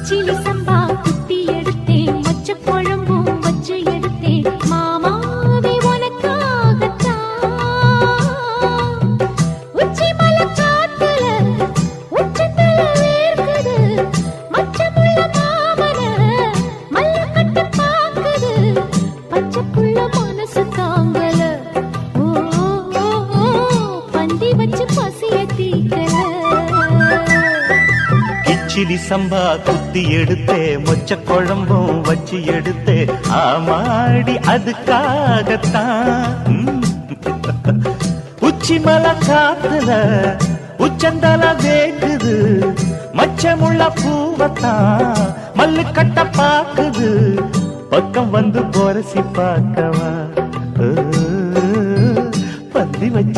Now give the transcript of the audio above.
கிச்சிலி சம்பா குட்டி எடுத்தேன், மொச்ச குழம்பும் வச்சு எடுத்தேன், மாமாவே உனக்காகத்தான். உச்சி மலை காத்துல உச்சத்துல வேர்க்குது, மச்சமுள்ள மாமன மல்ல கட்ட பாக்குது, பச்சைக்குள்ள மனசு தாங்கல. ஓ பந்தி வச்சு பசிய தீக்கல. கிச்சிலி சம்பா குத்தி எடுத்தே, மொச்ச குழம்பும் வச்சு எடுத்தே, ஆமாடி அதுக்காகத்தான். உச்சி மலை காத்துல உச்சந்தல வேக்குது, மச்சமுள்ள பூவத்தான் மல்லு கட்ட பாக்குது, பக்கம் வந்து பொரசி பார்க்கவா பந்தி வச்சு